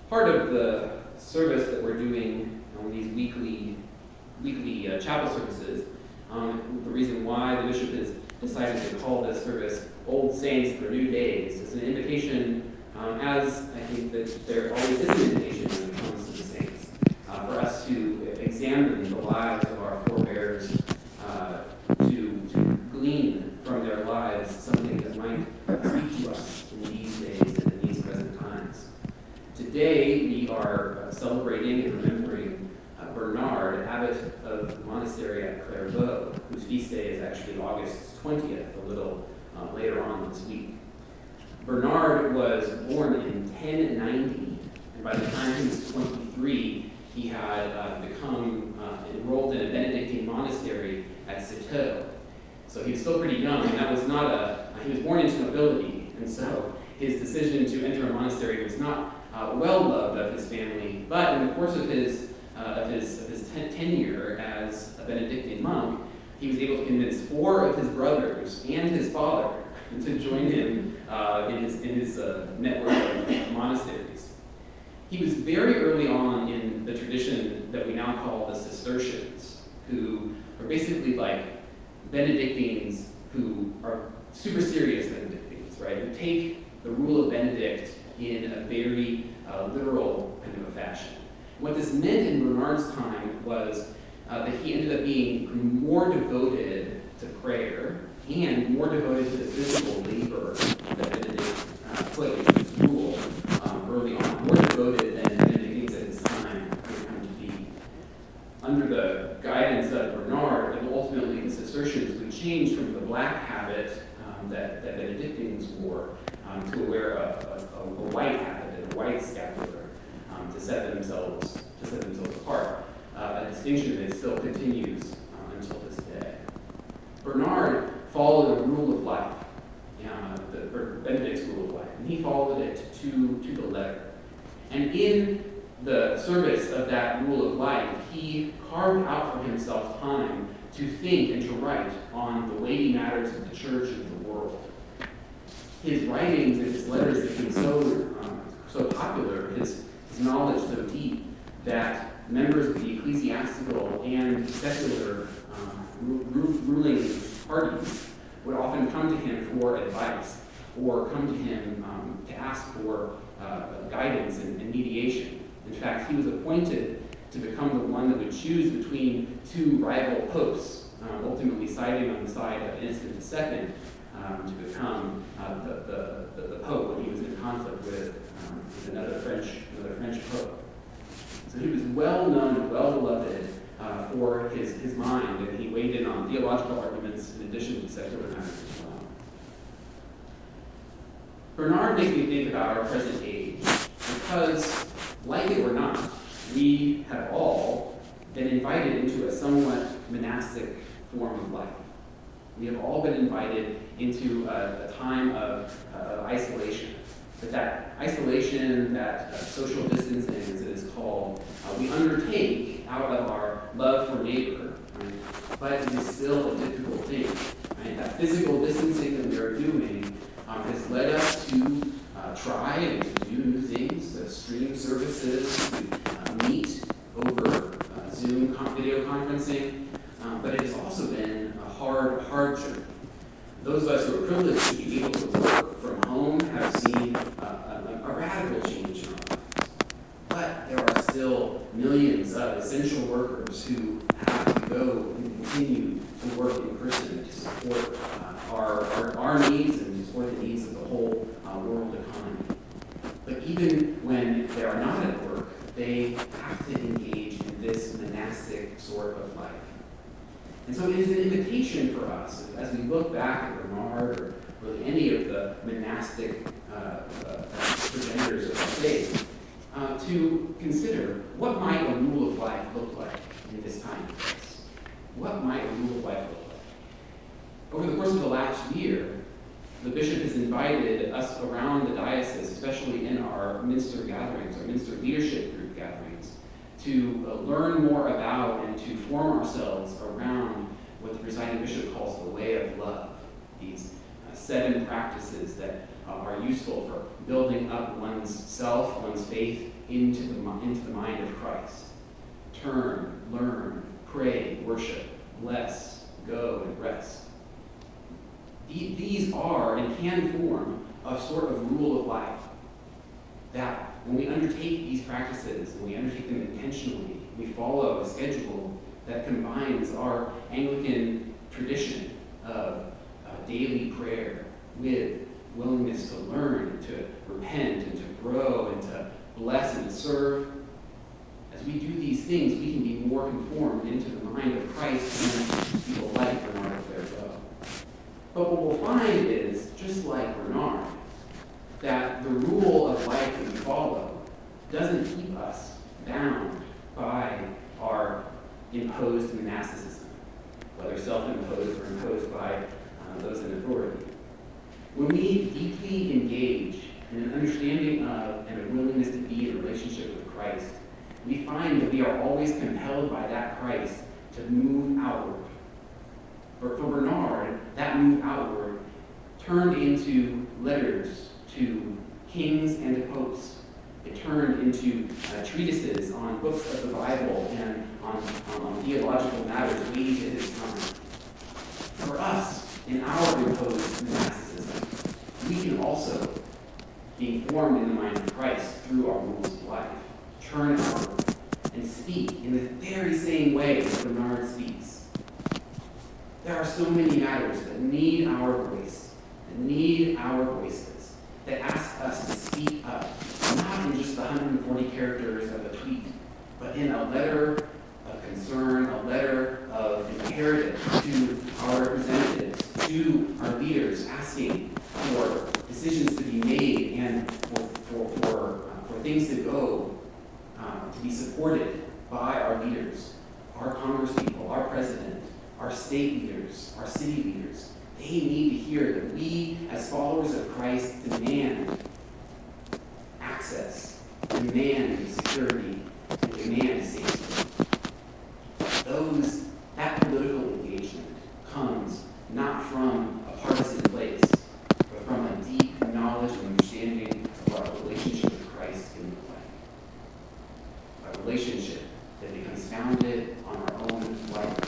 part of the service that we're doing on these weekly chapel services, the reason why the bishop has decided to call this service Old Saints for New Days is an invitation, as I think that there always is an invitation when it comes to the saints, for us to examine the lives of our forebears, to glean from their lives something that might speak to us in these days and in these present times. Today we are celebrating and remembering Bernard, abbot of the monastery at Clairvaux, whose feast day is actually August 20th, a little later on this week. Bernard was born in 1090, and by the time he was 23, he had become enrolled in a Benedictine monastery at Citeaux. So he was still pretty young, and that was not he was born into nobility, and so his decision to enter a monastery was not well loved of his family. But in the course of his tenure as a Benedictine monk, he was able to convince 4 of his brothers and his father to join him in his network of monasteries. He was very early on in the tradition that we now call the Cistercians, who are basically like Benedictines who are super serious Benedictines, right? Who take the rule of Benedict in a very literal kind of a fashion. What this meant in Bernard's time was that he ended up being more devoted to prayer and more devoted to the physical labor that Benedict played in his rule early on, more devoted than Benedictines at his time would come to be. Under the guidance of Bernard, and ultimately the Cistercians would change from the black habit that Benedictines wore to wear a white habit and a white scapular to set themselves apart, a distinction that still continues until this day. Bernard followed a rule of life, Benedict's rule of life, and he followed it to the letter. And in the service of that rule of life, he carved out for himself time to think and to write on the weighty matters of the church and the world. His writings and his letters became so popular, his knowledge so deep, that members of the ecclesiastical and secular ruling parties would often come to him for advice or come to him to ask for guidance and mediation. In fact, he was appointed to become the one that would choose between 2 rival popes, ultimately siding on the side of Innocent II to become the pope when he was in conflict with another French pope. So he was well known and well beloved for his mind, and he weighed in on theological arguments in addition to secular matters as well. Bernard makes me think about our present age because, like it or not, we have all been invited into a somewhat monastic form of life. We have all been invited into a time of isolation. But that isolation, that social distancing, as it is called, we undertake out of our love for neighbor, right? But it is still a difficult thing. Right? That physical distancing that we are doing has led us to try and to do new things, to stream services, to meet over Zoom video conferencing, but it has also been a hard journey. Those of us who are privileged to be able to work from home have seen a radical change in our lives. But there are still millions of essential workers who have to go and continue to work in person to support our needs and to support the needs of the whole world economy. But even when they are not at work, they have to engage in this monastic sort of life. And so it is an invitation for us, as we look back at Bernard or really any of the monastic progenitors of our faith, to consider what might a rule of life look like in this time and place. What might a rule of life look like? Over the course of the last year, the bishop has invited us around the diocese, especially in our Minster gatherings, our Minster leadership group gatherings, to learn more about and to form ourselves around what the presiding bishop calls the way of love, these 7 practices that are useful for building up one's self, one's faith, into the mind of Christ. Turn, learn, pray, worship, bless, go, and rest. These are and can form a sort of rule of life that when we undertake these practices, when we undertake them intentionally, we follow a schedule that combines our Anglican tradition of daily prayer with willingness to learn, and to repent, and to grow, and to bless and to serve. As we do these things, we can be more conformed into the mind of Christ and people like Bernard of Clairvaux. But what we'll find is, just like Bernard, that the rule of life that we follow doesn't keep us bound by our imposed monasticism, whether self-imposed or imposed by those in authority. When we deeply engage in an understanding of and a willingness to be in a relationship with Christ, we find that we are always compelled by that Christ to move outward. For Bernard, that move outward turned into letters to kings and to popes. It turned into treatises on books of the Bible and on theological matters way to his time. For us, in our imposed monasticism, we can also be formed in the mind of Christ through our rules of life, turn outward, and speak in the very same way that Bernard speaks. There are so many matters that need our voice, that need our voices, that ask us to speak up, not in just the 140 characters of a tweet, but in a letter of concern, a letter of imperative to our representatives, to our leaders, asking for decisions to be made and for things to go, to be supported by our leaders, our congresspeople, our president, our state leaders, our city leaders. They need to hear that we, as followers of Christ, demand access, demand security, and demand safety. That political engagement comes not from a partisan place, but from a deep knowledge and understanding of our relationship with Christ in the life. A relationship that becomes founded on our own life